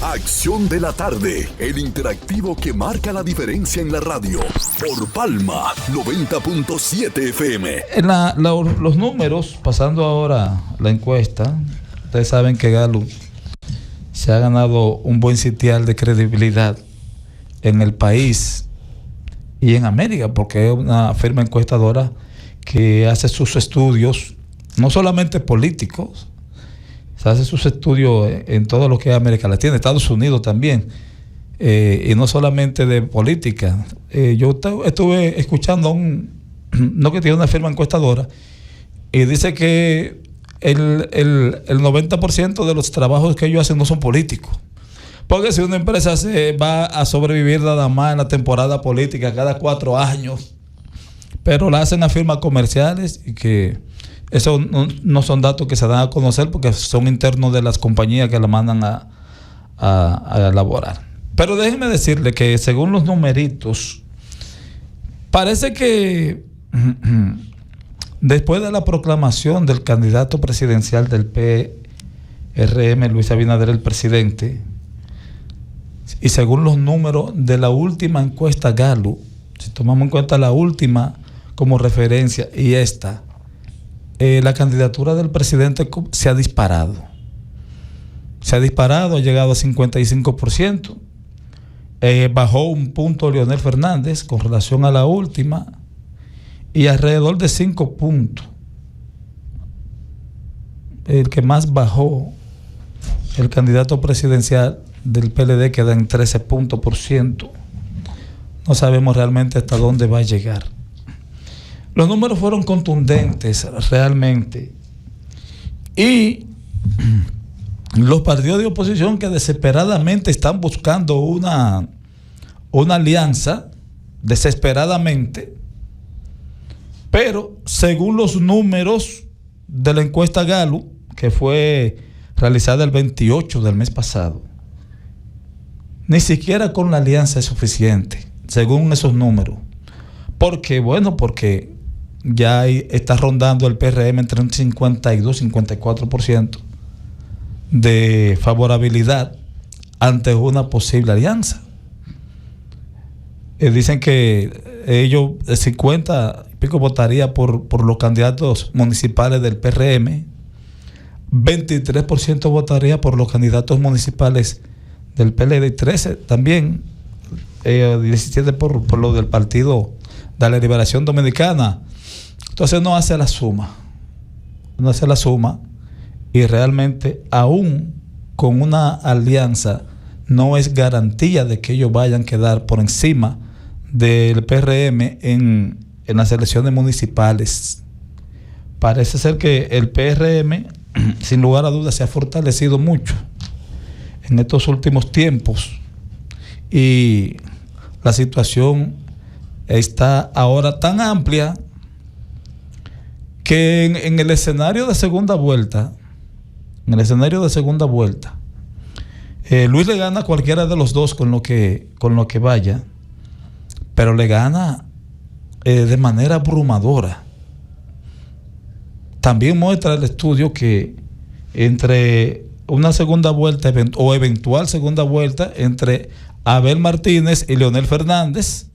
Acción de la tarde, el interactivo que marca la diferencia en la radio. Por Palma 90.7 FM. Los números, pasando ahora la encuesta, ustedes saben que Gallup se ha ganado un buen sitial de credibilidad en el país y en América, porque es una firma encuestadora que hace sus estudios, no solamente políticos, se hace sus estudios en todo lo que es América Latina, Estados Unidos también, y no solamente de política. Yo estuve escuchando a no que tiene una firma encuestadora, y dice que el 90% de los trabajos que ellos hacen no son políticos. Porque si una empresa va a sobrevivir nada más en la temporada política cada 4 años, pero la hacen a firmas comerciales, y que eso no son datos que se dan a conocer porque son internos de las compañías que la mandan a elaborar. Pero déjenme decirle que según los numeritos, parece que después de la proclamación del candidato presidencial del PRM, Luis Abinader, el presidente, y según los números de la última encuesta Gallup, si tomamos en cuenta la última como referencia y esta, la candidatura del presidente se ha disparado. Ha llegado a 55%. Bajó un punto Leonel Fernández con relación a la última, y alrededor de 5 puntos. El que más bajó, el candidato presidencial del PLD, queda en 13%. No sabemos realmente hasta dónde va a llegar. Los números fueron contundentes realmente, y los partidos de oposición que desesperadamente están buscando una alianza, desesperadamente, pero según los números de la encuesta Gallup, que fue realizada el 28 del mes pasado, ni siquiera con la alianza es suficiente, según esos números. Porque ya está rondando el PRM entre un 52 y 54% de favorabilidad ante una posible alianza. Dicen que ellos, el 50 y pico, votaría por los candidatos municipales del PRM, 23% votaría por los candidatos municipales del PLD, y 13 también, 17 por lo del Partido de la Liberación Dominicana. Entonces no hace la suma, y realmente aún con una alianza no es garantía de que ellos vayan a quedar por encima del PRM en las elecciones municipales. Parece ser que el PRM, sin lugar a dudas, se ha fortalecido mucho en estos últimos tiempos, y la situación está ahora tan amplia que en el escenario de segunda vuelta, Luis le gana a cualquiera de los dos con lo que vaya, pero le gana de manera abrumadora. También muestra el estudio que entre una segunda vuelta o eventual segunda vuelta entre Abel Martínez y Leonel Fernández,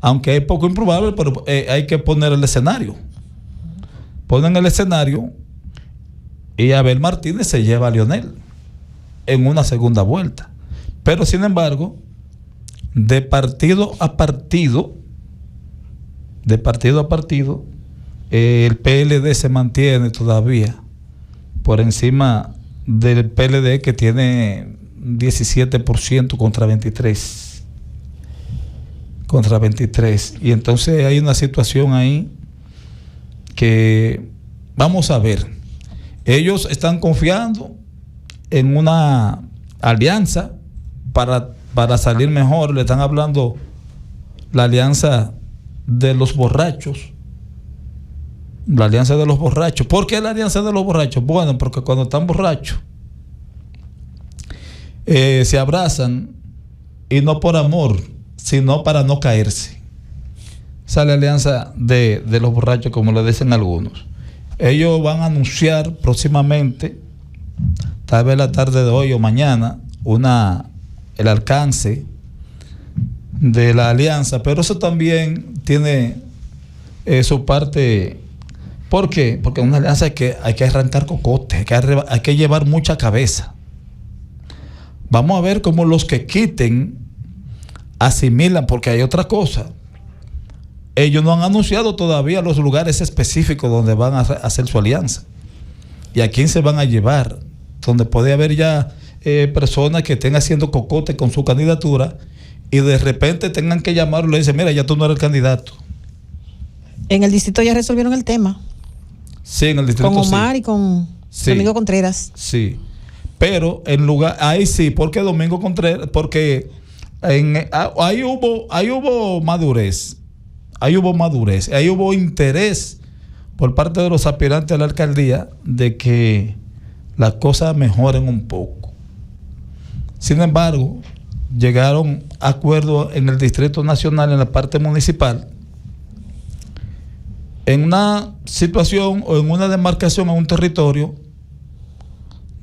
aunque es poco improbable, pero hay que poner el escenario. Ponen el escenario y Abel Martínez se lleva a Leonel en una segunda vuelta. Pero sin embargo, de partido a partido, el PLD se mantiene todavía por encima del PLD, que tiene 17% contra 23. Y entonces hay una situación ahí que vamos a ver. Ellos están confiando en una alianza para salir mejor. Le están hablando la alianza de los borrachos. La alianza de los borrachos. ¿Por qué la alianza de los borrachos? Bueno, porque cuando están borrachos se abrazan, y no por amor, sino para no caerse. Esa es la alianza de los borrachos, como le dicen algunos. Ellos van a anunciar próximamente, tal vez la tarde de hoy o mañana, el alcance de la alianza, pero eso también tiene su parte. ¿Por qué? Porque en una alianza hay que arrancar cocote, hay que llevar mucha cabeza. Vamos a ver cómo los que quiten asimilan, porque hay otra cosa. Ellos no han anunciado todavía los lugares específicos donde van a hacer su alianza y a quién se van a llevar, donde puede haber ya personas que estén haciendo cocote con su candidatura y de repente tengan que llamarlo y le dicen, mira, ya tú no eres el candidato. En el distrito ya resolvieron el tema. Sí, en el distrito con Omar sí. Y con Domingo Contreras. Sí, pero en lugar, ahí sí, porque Domingo Contreras, porque ahí hubo madurez, ahí hubo interés por parte de los aspirantes a la alcaldía de que las cosas mejoren un poco. Sin embargo, llegaron a acuerdos en el Distrito Nacional, en la parte municipal, en una situación o en una demarcación, en un territorio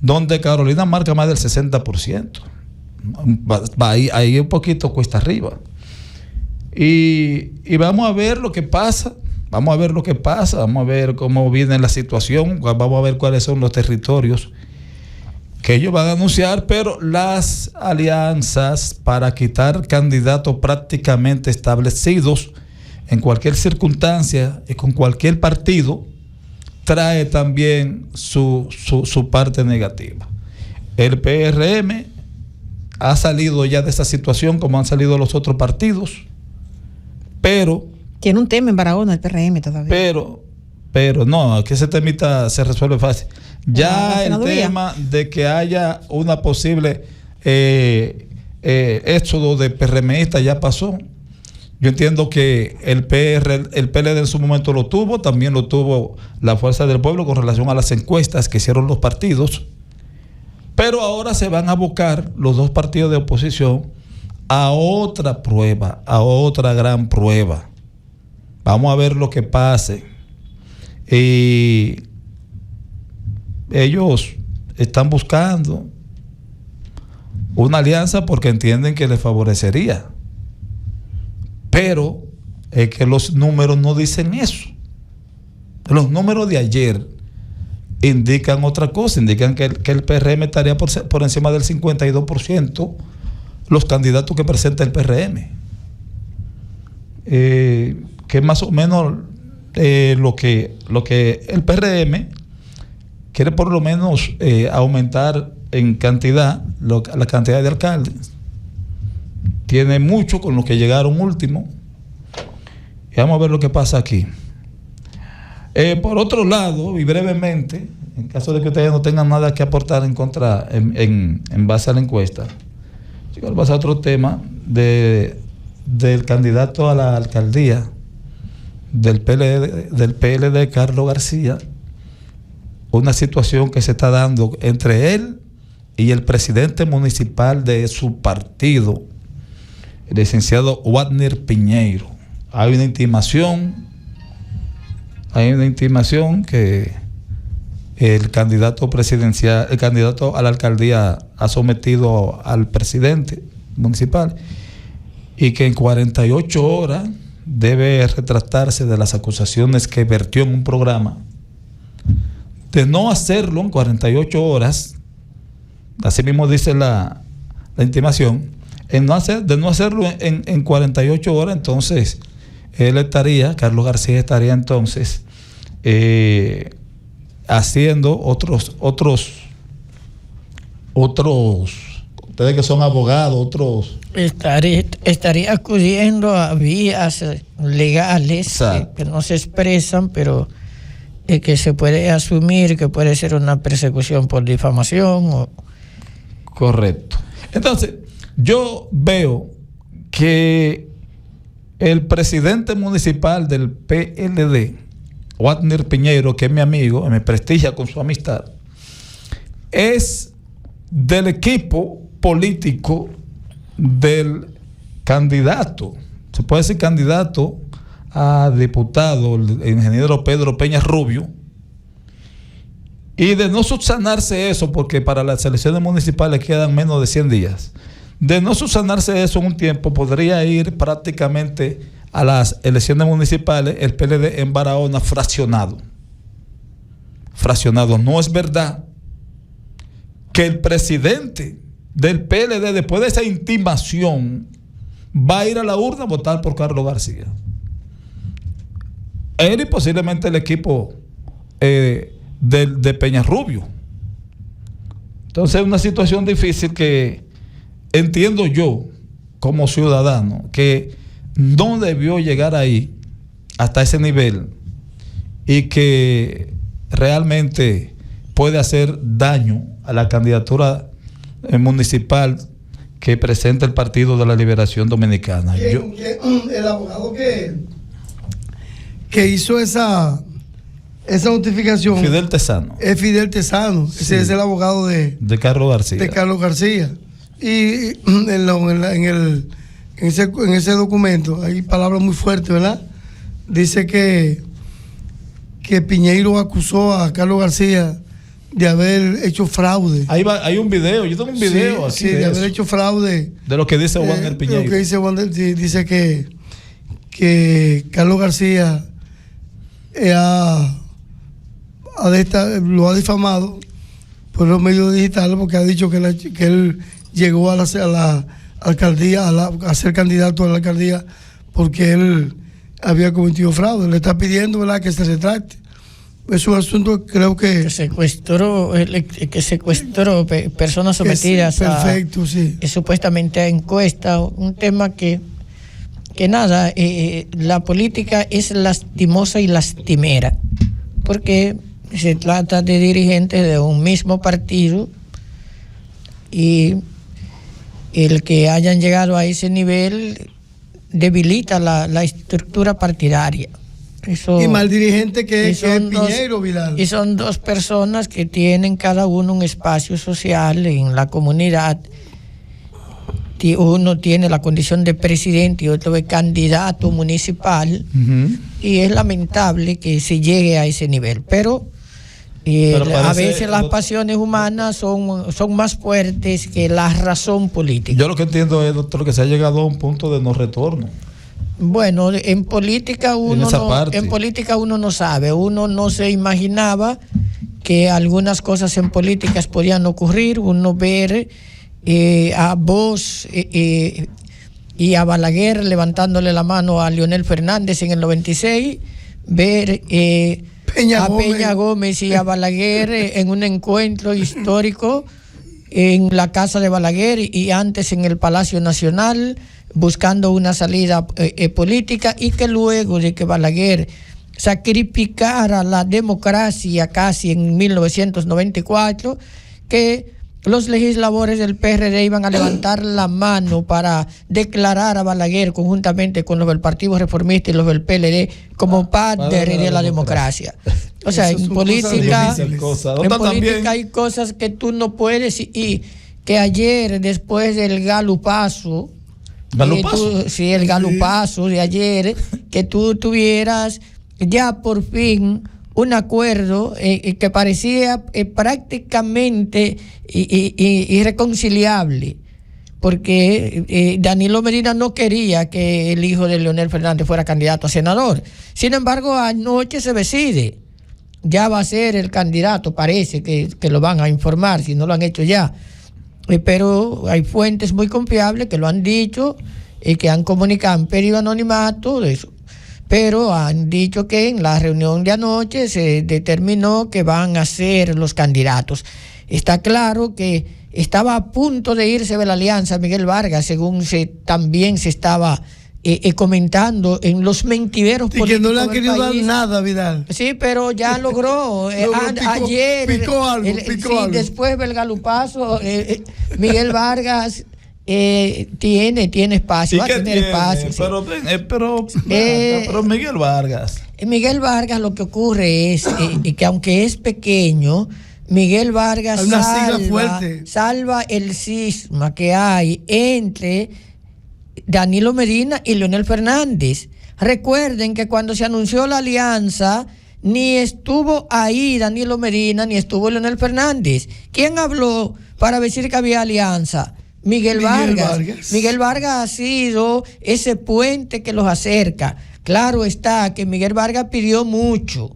donde Carolina marca más del 60%. Ahí un poquito cuesta arriba. Y vamos a ver lo que pasa. Vamos a ver cómo viene la situación, vamos a ver cuáles son los territorios que ellos van a anunciar, pero las alianzas para quitar candidatos prácticamente establecidos en cualquier circunstancia y con cualquier partido trae también su parte negativa. El PRM ha salido ya de esa situación como han salido los otros partidos, pero tiene un tema en Barahona el PRM todavía. Pero no, que ese temita se resuelve fácil. Ya el tema de que haya una posible éxodo de PRMistas ya pasó. Yo entiendo que el PLD en su momento lo tuvo, también lo tuvo la Fuerza del Pueblo con relación a las encuestas que hicieron los partidos. Pero ahora se van a abocar los dos partidos de oposición a otra prueba, a otra gran prueba. Vamos a ver lo que pase. Y ellos están buscando una alianza porque entienden que les favorecería. Pero es que los números no dicen eso. Los números de ayer indican otra cosa, indican que el PRM estaría por encima del 52% los candidatos que presenta el PRM. Que más o menos lo que el PRM quiere por lo menos aumentar en cantidad la cantidad de alcaldes. Tiene mucho con los que llegaron último. Y vamos a ver lo que pasa aquí. Por otro lado, y brevemente, en caso de que ustedes no tengan nada que aportar en contra en base a la encuesta, quiero pasar a otro tema del candidato a la alcaldía del PLD, Carlos García. Una situación que se está dando entre él y el presidente municipal de su partido, el licenciado Wagner Piñeiro. Hay una intimación que el candidato presidencial, el candidato a la alcaldía ha sometido al presidente municipal y que en 48 horas debe retractarse de las acusaciones que vertió en un programa. De no hacerlo en 48 horas, así mismo dice la intimación, de no hacerlo en 48 horas, entonces Carlos García estaría entonces haciendo otros, ustedes que son abogados, estaría acudiendo a vías legales que no se expresan, pero que se puede asumir que puede ser una persecución por difamación. Correcto. Entonces, yo veo que el presidente municipal del PLD, Wagner Piñeiro, que es mi amigo, me prestigia con su amistad, es del equipo político del candidato, se puede decir candidato a diputado, el ingeniero Pedro Peña Rubio, Y de no subsanarse eso, porque para las elecciones municipales quedan menos de 100 días, de no subsanarse eso en un tiempo, podría ir prácticamente a las elecciones municipales el PLD en Barahona fraccionado. No es verdad que el presidente del PLD, después de esa intimación, va a ir a la urna a votar por Carlos García. Él y posiblemente el equipo de Peñarrubio. Entonces es una situación difícil que entiendo yo como ciudadano que no debió llegar ahí hasta ese nivel y que realmente puede hacer daño a la candidatura municipal que presenta el Partido de la Liberación Dominicana. El abogado que hizo esa notificación, Fidel Tesano. es Fidel Tesano. Sí. Ese es el abogado de Carlos García. De Carlos García. Y en ese documento hay palabras muy fuertes, ¿verdad? Dice que Piñeiro acusó a Carlos García de haber hecho fraude. Hay un video, yo tengo un video aquí. Sí, de haber hecho fraude. De lo que dice Juan el Piñeiro. Lo que dice Juan, dice que Carlos García lo ha difamado por los medios digitales porque ha dicho que él llegó a la alcaldía, a ser candidato a la alcaldía porque él había cometido fraude. Le está pidiendo, ¿verdad?, que se retracte. Es un asunto, creo que secuestró personas sometidas supuestamente a encuesta, un tema que nada, la política es lastimosa y lastimera, porque se trata de dirigentes de un mismo partido y el que hayan llegado a ese nivel debilita la estructura partidaria. Eso, y mal dirigente que es Piñeiro, Vidal. Y son dos personas que tienen cada uno un espacio social en la comunidad. Uno tiene la condición de presidente y otro de candidato municipal. Y es lamentable que se llegue a ese nivel. Pero a veces las pasiones humanas son más fuertes que la razón política. Yo lo que entiendo es, doctor, que se ha llegado a un punto de no retorno. Bueno, en política uno no sabe, uno no se imaginaba que algunas cosas en políticas podían ocurrir. Uno ver a Bosch y a Balaguer levantándole la mano a Leonel Fernández en el 96, ver Peña Gómez y a Balaguer en un encuentro histórico en la casa de Balaguer y antes en el Palacio Nacional, buscando una salida política, y que luego de que Balaguer sacrificara la democracia casi en 1994, que los legisladores del PRD iban a levantar la mano para declarar a Balaguer conjuntamente con los del Partido Reformista y los del PLD como padre de la democracia. O sea, en política hay cosas que tú no puedes, y que ayer, después del galupazo, el galupazo de ayer, que tú tuvieras ya por fin un acuerdo que parecía prácticamente irreconciliable, porque Danilo Medina no quería que el hijo de Leonel Fernández fuera candidato a senador. Sin embargo, anoche se decide, ya va a ser el candidato, parece que lo van a informar, si no lo han hecho ya. Pero hay fuentes muy confiables que lo han dicho y que han comunicado en periodo anonimato de eso. Pero han dicho que en la reunión de anoche se determinó que van a ser los candidatos. Está claro que estaba a punto de irse de la alianza Miguel Vargas, según también se estaba comentando en los mentideros políticos. Y que no le han querido dar nada, Vidal. Sí, pero ya logró. Ayer picó algo. Después del galupazo, Miguel Vargas tiene espacio, va a tener espacio. Pero Miguel Vargas, lo que ocurre es que aunque es pequeño, Miguel Vargas salva el cisma que hay entre Danilo Medina y Leonel Fernández. Recuerden que cuando se anunció la alianza, ni estuvo ahí Danilo Medina, ni estuvo Leonel Fernández. ¿Quién habló para decir que había alianza? Miguel Vargas. Miguel Vargas ha sido ese puente que los acerca. Claro está que Miguel Vargas pidió mucho.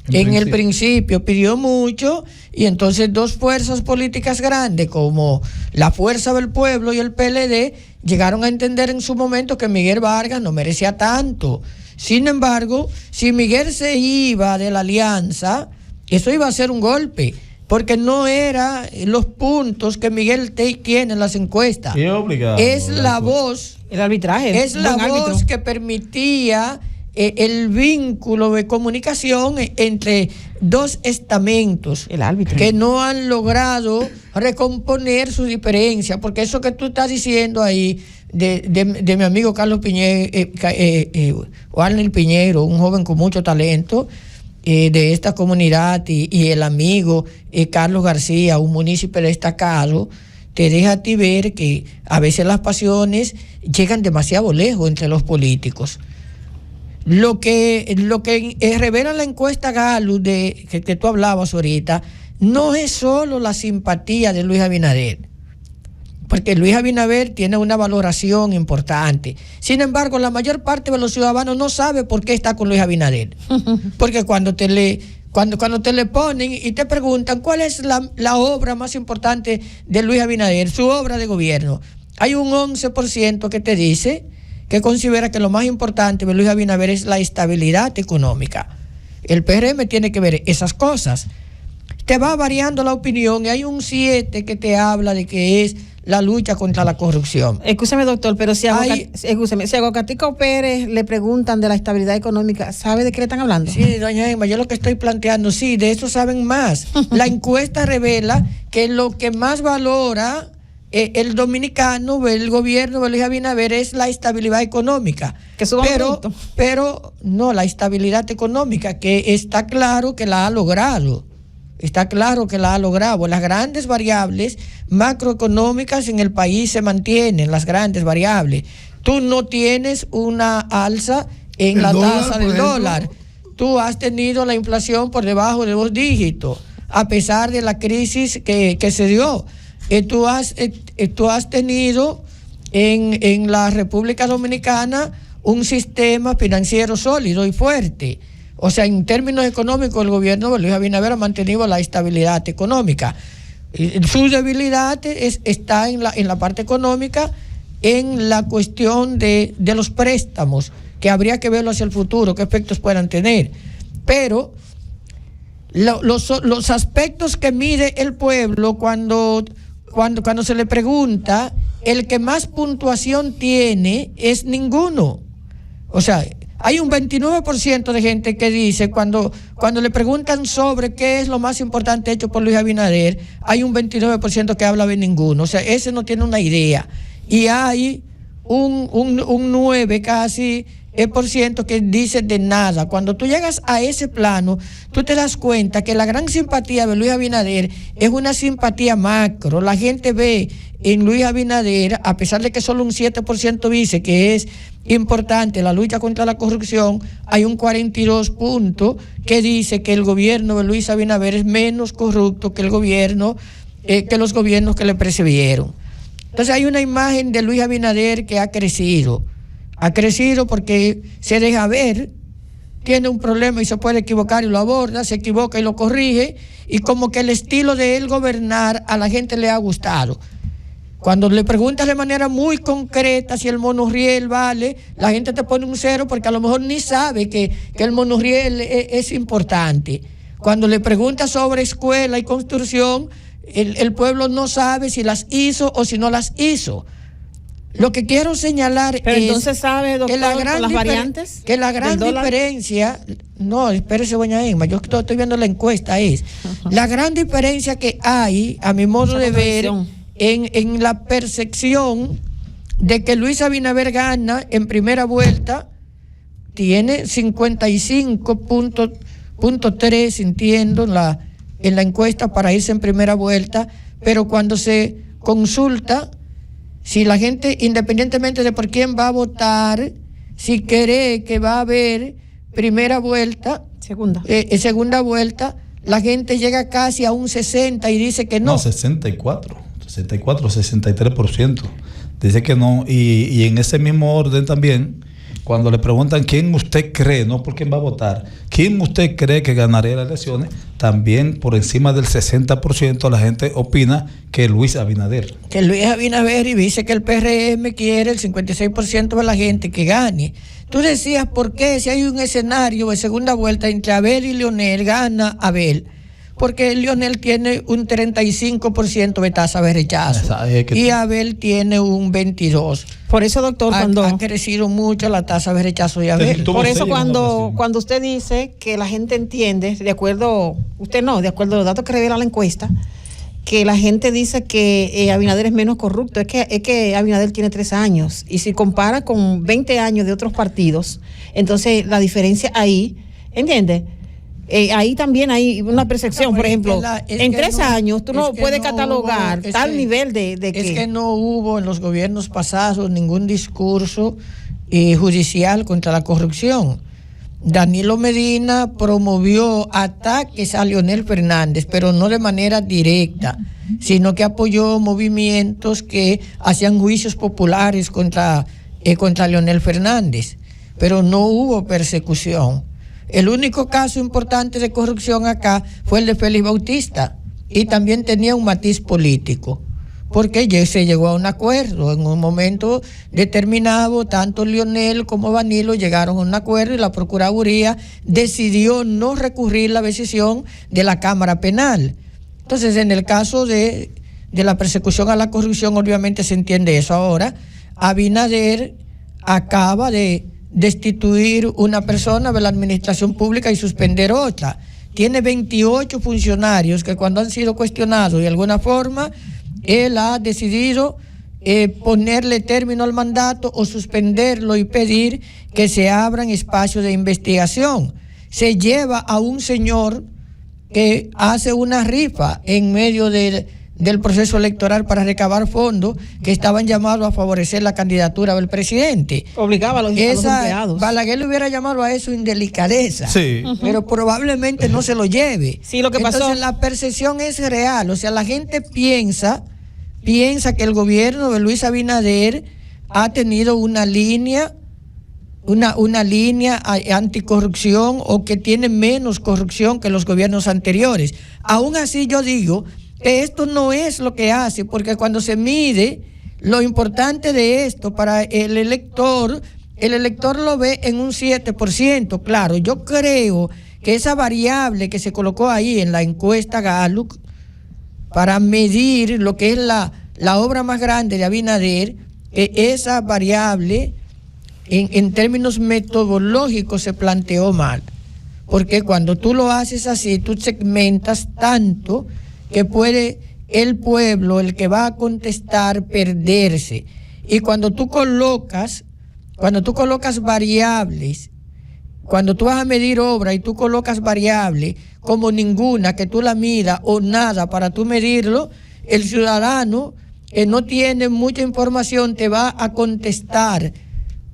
En el principio pidió mucho, y entonces dos fuerzas políticas grandes como la Fuerza del Pueblo y el PLD llegaron a entender en su momento que Miguel Vargas no merecía tanto. Sin embargo, si Miguel se iba de la alianza, eso iba a ser un golpe, porque no era los puntos que Miguel tiene en las encuestas. Es la voz, el arbitraje, es la voz que permitía el vínculo de comunicación entre dos estamentos que no han logrado recomponer su diferencia, porque eso que tú estás diciendo ahí de mi amigo Carlos Piñero, Warner Piñero, un joven con mucho talento de esta comunidad, y el amigo Carlos García, un municipio destacado, te deja a ti ver que a veces las pasiones llegan demasiado lejos entre los políticos. Lo que revela la encuesta Gallup que tú hablabas ahorita, no es solo la simpatía de Luis Abinader, porque Luis Abinader tiene una valoración importante. Sin embargo, la mayor parte de los ciudadanos no sabe por qué está con Luis Abinader. Porque cuando te le ponen y te preguntan cuál es la obra más importante de Luis Abinader, su obra de gobierno, hay un 11% que te dice que considera que lo más importante de Luis Abinader es la estabilidad económica. El PRM tiene que ver esas cosas. Te va variando la opinión, y hay un 7 que te habla de que es la lucha contra la corrupción. Escúcheme, doctor, pero si a Gocatico Pérez le preguntan de la estabilidad económica, ¿sabe de qué le están hablando? Sí, doña Emma, yo lo que estoy planteando, sí, de eso saben más. La encuesta revela que lo que más valora el dominicano, el gobierno de Luis Abinader, es la estabilidad económica. Que suba pero no, la estabilidad económica, que está claro que la ha logrado. Está claro que la ha logrado. Las grandes variables macroeconómicas en el país se mantienen, las grandes variables. Tú no tienes una alza en la tasa del dólar. Tú has tenido la inflación por debajo de 2 dígitos, a pesar de la crisis que se dio. Tú has tenido en la República Dominicana un sistema financiero sólido y fuerte. O sea, en términos económicos, el gobierno de Luis Abinader ha mantenido la estabilidad económica. Su debilidad está en la parte económica, en la cuestión de los préstamos, que habría que verlo hacia el futuro, qué efectos puedan tener. Pero los aspectos que mide el pueblo cuando se le pregunta, el que más puntuación tiene es ninguno. O sea, hay un 29% de gente que dice, cuando le preguntan sobre qué es lo más importante hecho por Luis Abinader, hay un 29% que habla de ninguno. O sea, ese no tiene una idea. Y hay un 9 casi por ciento que dice de nada. Cuando tú llegas a ese plano, tú te das cuenta que la gran simpatía de Luis Abinader es una simpatía macro. La gente ve en Luis Abinader, a pesar de que solo un 7% dice que es importante la lucha contra la corrupción, hay un 42% que dice que el gobierno de Luis Abinader es menos corrupto que que los gobiernos que le precedieron. Entonces hay una imagen de Luis Abinader que ha crecido porque se deja ver, tiene un problema y se puede equivocar y lo aborda, se equivoca y lo corrige, y como que el estilo de él gobernar a la gente le ha gustado. Cuando le preguntas de manera muy concreta si el monorriel vale, la gente te pone un 0 porque a lo mejor ni sabe que el monorriel es importante. Cuando le preguntas sobre escuela y construcción, el pueblo no sabe si las hizo o si no las hizo. Lo que quiero señalar pero entonces sabe, doctor, que la gran las variantes, que la gran diferencia, no, espérese, doña Emma, yo estoy viendo la encuesta, es la gran diferencia que hay, a mi modo de ver, en la percepción de que Luis Abinader gana en primera vuelta, tiene 55.3, entiendo, en la encuesta para irse en primera vuelta, pero cuando se consulta, si la gente, independientemente de por quién va a votar, si cree que va a haber primera vuelta, segunda vuelta, la gente llega casi a un 60 y dice que no. No, 63%. Dice que no. Y en ese mismo orden también, cuando le preguntan quién usted cree, no por quién va a votar, quién usted cree que ganaría las elecciones, también por encima del 60% la gente opina que Luis Abinader. Que Luis Abinader, y dice que el PRM quiere el 56% de la gente que gane. Tú decías, ¿por qué si hay un escenario de segunda vuelta entre Abel y Leonel, gana Abel? Porque Leonel tiene un 35% de tasa de rechazo y Abel tiene un 22%. Por eso, doctor, ha crecido mucho la tasa de rechazo de Abel. Por eso cuando usted dice que la gente entiende, de acuerdo a los datos que revela la encuesta, que la gente dice que Abinader es menos corrupto, es que Abinader tiene 3 años, y si compara con 20 años de otros partidos, entonces la diferencia ahí, ¿entiendes? Ahí también hay una percepción, por ejemplo, en 3 años tú no puedes catalogar tal nivel de que... Es que no hubo en los gobiernos pasados ningún discurso judicial contra la corrupción. Danilo Medina promovió ataques a Leonel Fernández, pero no de manera directa, sino que apoyó movimientos que hacían juicios populares contra Leonel Fernández, pero no hubo persecución. El único caso importante de corrupción acá fue el de Félix Bautista, y también tenía un matiz político, porque se llegó a un acuerdo en un momento determinado. Tanto Leonel como Danilo llegaron a un acuerdo y la Procuraduría decidió no recurrir la decisión de la Cámara Penal. Entonces, en el caso de la persecución a la corrupción, obviamente se entiende eso. Ahora, Abinader acaba de destituir una persona de la administración pública y suspender otra. Tiene 28 funcionarios que, cuando han sido cuestionados de alguna forma, él ha decidido ponerle término al mandato o suspenderlo y pedir que se abran espacios de investigación. Se lleva a un señor que hace una rifa en medio del proceso electoral para recabar fondos que estaban llamados a favorecer la candidatura del presidente. Obligaba a los empleados. Balaguer le hubiera llamado a eso indelicadeza, sí, pero probablemente no se lo lleve. Sí, lo que pasó. Entonces la percepción es real, o sea, la gente piensa que el gobierno de Luis Abinader ha tenido una línea anticorrupción, o que tiene menos corrupción que los gobiernos anteriores. Aún así, yo digo que esto no es lo que hace, porque cuando se mide lo importante de esto para el elector lo ve en un 7%. Claro, yo creo que esa variable que se colocó ahí en la encuesta Gallup para medir lo que es la obra más grande de Abinader, esa variable en términos metodológicos se planteó mal, porque cuando tú lo haces así, tú segmentas tanto que puede el pueblo, el que va a contestar, perderse. Y cuando tú colocas variables, cuando tú vas a medir obra y tú colocas variables como ninguna, que tú la midas, o nada para tú medirlo, el ciudadano que no tiene mucha información te va a contestar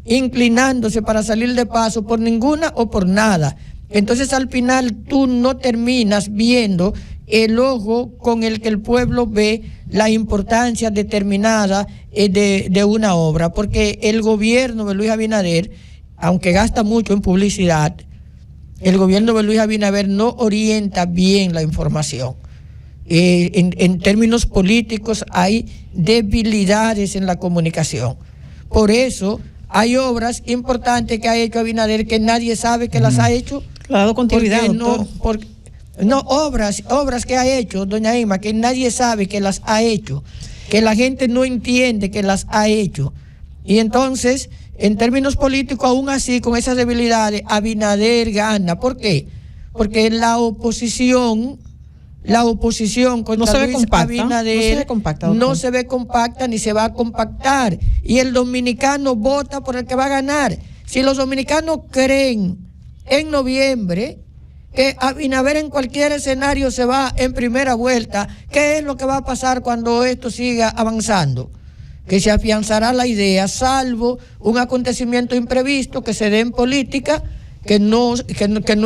inclinándose para salir de paso por ninguna o por nada. Entonces, al final tú no terminas viendo el ojo con el que el pueblo ve la importancia determinada de una obra, porque el gobierno de Luis Abinader, aunque gasta mucho en publicidad, el gobierno de Luis Abinader no orienta bien la información. En términos políticos hay debilidades en la comunicación. Por eso hay obras importantes que ha hecho Abinader que nadie sabe que las ha hecho. Le ha dado continuidad, obras que ha hecho doña Emma, que nadie sabe que las ha hecho, que la gente no entiende que las ha hecho. Y entonces, en términos políticos, aún así, con esas debilidades, Abinader gana. ¿Por qué? Porque la oposición contra Luis Abinader no se ve compacta ni se va a compactar. Y el dominicano vota por el que va a ganar. Si los dominicanos creen en noviembre que Abinader en cualquier escenario se va en primera vuelta, ¿qué es lo que va a pasar cuando esto siga avanzando? Que se afianzará la idea, salvo un acontecimiento imprevisto que se dé en política, que no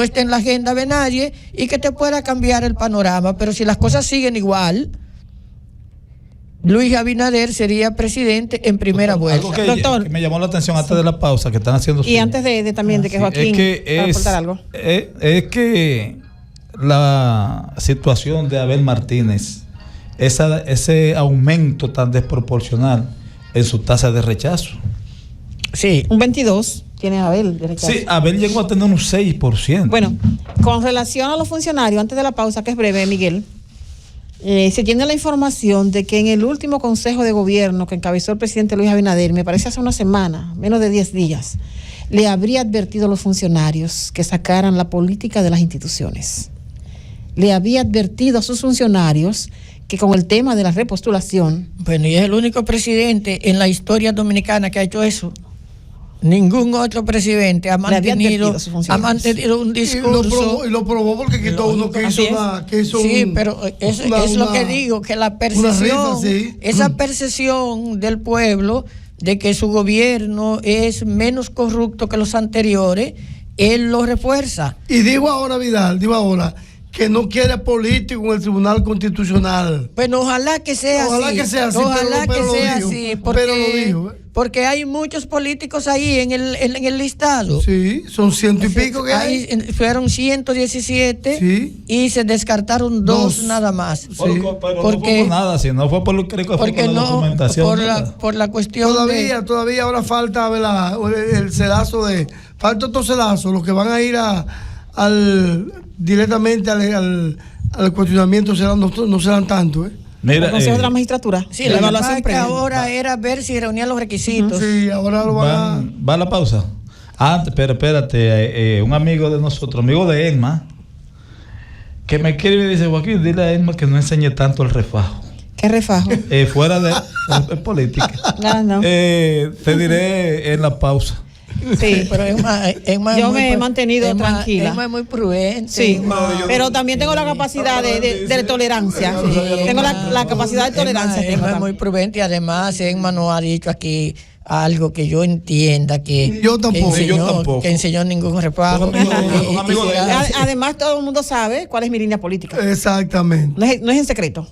esté en la agenda de nadie y que te pueda cambiar el panorama. Pero si las cosas siguen igual, Luis Abinader sería presidente en primera vuelta. Algo que me llamó la atención antes de la pausa que están haciendo. Y antes de también de que Joaquín para aportar algo. Es que la situación de Abel Martínez, ese aumento tan desproporcional en su tasa de rechazo. Sí. Un 22 tiene Abel de rechazo. Sí, Abel llegó a tener un 6%. Bueno, con relación a los funcionarios, antes de la pausa, que es breve, Miguel, se tiene la información de que en el último consejo de gobierno que encabezó el presidente Luis Abinader, me parece hace una semana, menos de 10 días, le habría advertido a los funcionarios que sacaran la política de las instituciones. Le había advertido a sus funcionarios que con el tema de la repostulación... Bueno, y es el único presidente en la historia dominicana que ha hecho eso. Ningún otro presidente ha mantenido un discurso. Y lo probó porque quitó uno que hizo sí, pero es lo que digo, que la percepción, esa percepción del pueblo de que su gobierno es menos corrupto que los anteriores, él lo refuerza. Y digo ahora, Vidal, que no quiere político en el Tribunal Constitucional. Bueno, ojalá que sea así. Ojalá que sea así, porque hay muchos políticos ahí en el listado. Sí, son 100 y pico que hay. Fueron 117 sí. Y se descartaron dos nada más. Sí. Pero porque, no fue por nada, sino fue por lo que fue por la documentación. Por la cuestión Todavía ahora falta el cedazo falta otro cedazo, los que van a ir directamente al cuestionamiento no serán tanto, Mira, el Consejo de la Magistratura. Sí, la evaluación que ahora era ver si reunían los requisitos. Sí, ahora lo van ¿Va a la pausa? Pero espérate, un amigo de nosotros, amigo de Elma, que me escribe y dice: Joaquín, dile a Elma que no enseñe tanto el refajo. ¿Qué refajo? Fuera de política. No. Te diré en la pausa. Sí, pero Emma yo me he mantenido tranquila. Emma es muy prudente. Sí, pero también tengo la capacidad de tolerancia. Sí. Tengo la capacidad de tolerancia. Emma es muy prudente y además Emma nos ha dicho aquí algo que yo entienda que yo tampoco. Que enseñó ningún repago. Además todo el mundo sabe cuál es mi línea política. Exactamente. No es en secreto.